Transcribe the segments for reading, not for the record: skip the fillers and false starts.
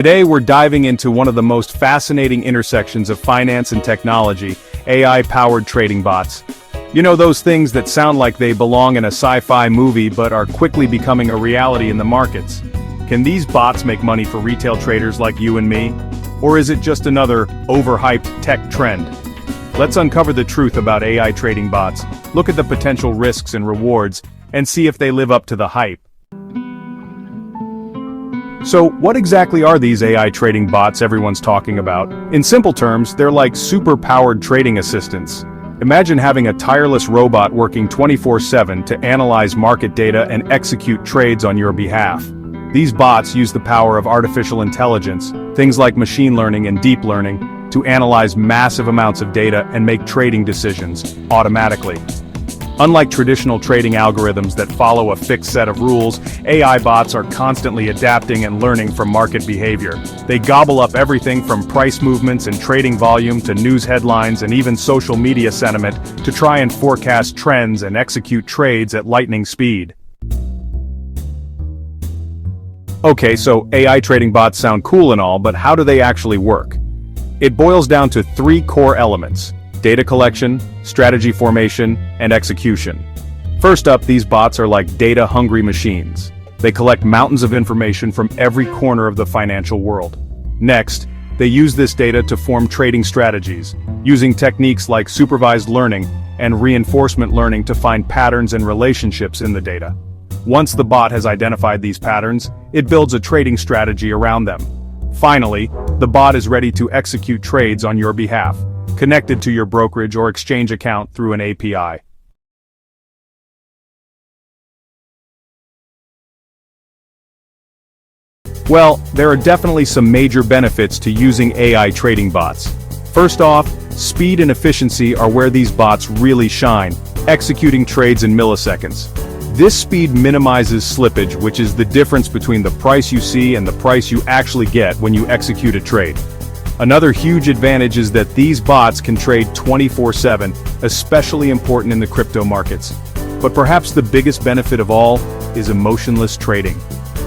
Today we're diving into one of the most fascinating intersections of finance and technology, AI-powered trading bots. You know, those things that sound like they belong in a sci-fi movie but are quickly becoming a reality in the markets. Can these bots make money for retail traders like you and me? Or is it just another overhyped tech trend? Let's uncover the truth about AI trading bots, look at the potential risks and rewards, and see if they live up to the hype. So, what exactly are these AI trading bots everyone's talking about? In simple terms, they're like super-powered trading assistants. Imagine having a tireless robot working 24/7 to analyze market data and execute trades on your behalf. These bots use the power of artificial intelligence, things like machine learning and deep learning, to analyze massive amounts of data and make trading decisions automatically. Unlike traditional trading algorithms that follow a fixed set of rules, AI bots are constantly adapting and learning from market behavior. They gobble up everything from price movements and trading volume to news headlines and even social media sentiment to try and forecast trends and execute trades at lightning speed. Okay, so AI trading bots sound cool and all, but how do they actually work? It boils down to three core elements: data collection, strategy formation, and execution. First up, these bots are like data-hungry machines. They collect mountains of information from every corner of the financial world. Next, they use this data to form trading strategies, using techniques like supervised learning and reinforcement learning to find patterns and relationships in the data. Once the bot has identified these patterns, it builds a trading strategy around them. Finally, the bot is ready to execute trades on your behalf, connected to your brokerage or exchange account through an API. Well, there are definitely some major benefits to using AI trading bots. First off, speed and efficiency are where these bots really shine, executing trades in milliseconds. This speed minimizes slippage, which is the difference between the price you see and the price you actually get when you execute a trade. Another huge advantage is that these bots can trade 24/7, especially important in the crypto markets. But perhaps the biggest benefit of all is emotionless trading.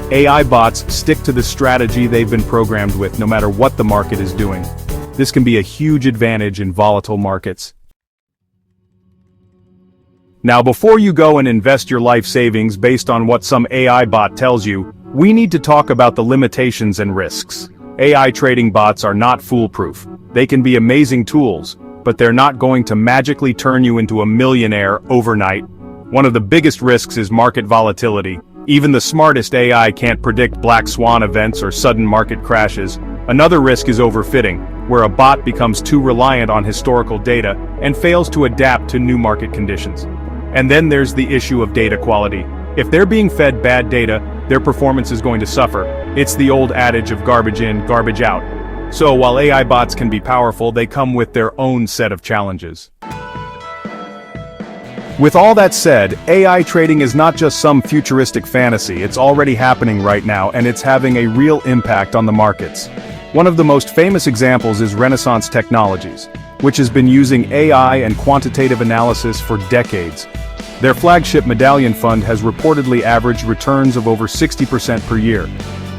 AI bots stick to the strategy they've been programmed with no matter what the market is doing. This can be a huge advantage in volatile markets. Now, before you go and invest your life savings based on what some AI bot tells you, we need to talk about the limitations and risks. AI trading bots are not foolproof. They can be amazing tools, but they're not going to magically turn you into a millionaire overnight. One of the biggest risks is market volatility. Even the smartest AI can't predict black swan events or sudden market crashes. Another risk is overfitting, where a bot becomes too reliant on historical data and fails to adapt to new market conditions. And then there's the issue of data quality. If they're being fed bad data, their performance is going to suffer. It's the old adage of garbage in, garbage out. So while AI bots can be powerful, they come with their own set of challenges. With all that said, AI trading is not just some futuristic fantasy. It's already happening right now, and it's having a real impact on the markets. One of the most famous examples is Renaissance Technologies, which has been using AI and quantitative analysis for decades. Their flagship medallion fund has reportedly averaged returns of over 60% per year.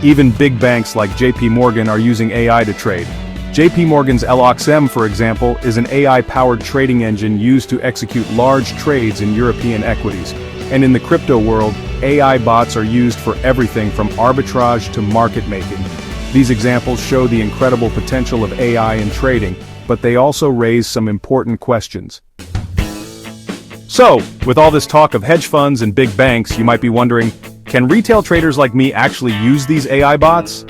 Even big banks like JP Morgan are using AI to trade. JP Morgan's LOXM, for example, is an AI-powered trading engine used to execute large trades in European equities. And in the crypto world, AI bots are used for everything from arbitrage to market making. These examples show the incredible potential of AI in trading, but they also raise some important questions. So, with all this talk of hedge funds and big banks, you might be wondering, can retail traders like me actually use these AI bots?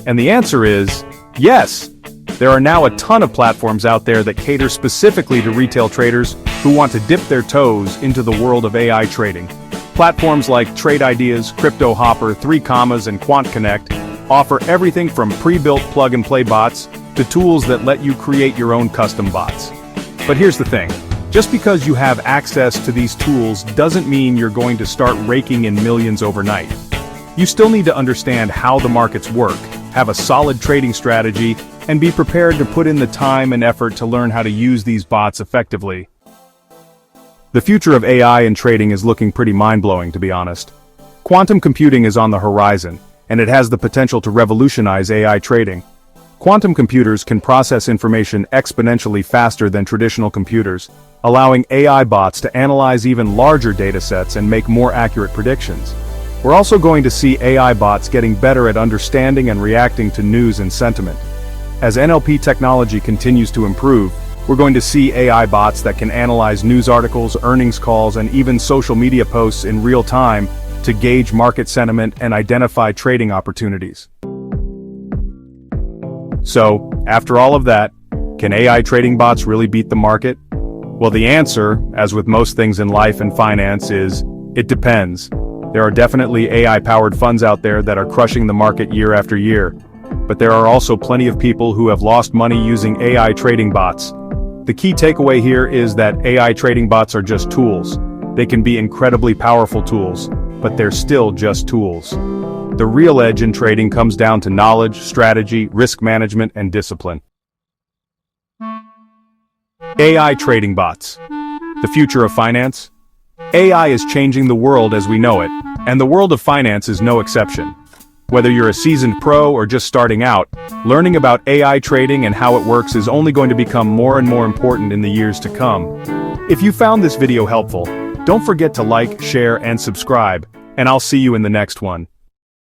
And the answer is, yes! There are now a ton of platforms out there that cater specifically to retail traders who want to dip their toes into the world of AI trading. Platforms like Trade Ideas, Crypto Hopper, 3 Commas, and Quant Connect offer everything from pre-built plug-and-play bots to tools that let you create your own custom bots. But here's the thing. Just because you have access to these tools doesn't mean you're going to start raking in millions overnight. You still need to understand how the markets work, have a solid trading strategy, and be prepared to put in the time and effort to learn how to use these bots effectively. The future of AI and trading is looking pretty mind-blowing, to be honest. Quantum computing is on the horizon, and it has the potential to revolutionize AI trading. Quantum computers can process information exponentially faster than traditional computers, allowing AI bots to analyze even larger datasets and make more accurate predictions. We're also going to see AI bots getting better at understanding and reacting to news and sentiment. As NLP technology continues to improve, we're going to see AI bots that can analyze news articles, earnings calls, and even social media posts in real time to gauge market sentiment and identify trading opportunities. So, after all of that, can AI trading bots really beat the market? Well, the answer, as with most things in life and finance, is it depends. There are definitely AI-powered funds out there that are crushing the market year after year, but there are also plenty of people who have lost money using AI trading bots. The key takeaway here is that AI trading bots are just tools. They can be incredibly powerful tools, but they're still just tools. The real edge in trading comes down to knowledge, strategy, risk management, and discipline. AI trading bots. The future of finance? AI is changing the world as we know it, and the world of finance is no exception. Whether you're a seasoned pro or just starting out, learning about AI trading and how it works is only going to become more and more important in the years to come. If you found this video helpful, don't forget to like, share, and subscribe, and I'll see you in the next one.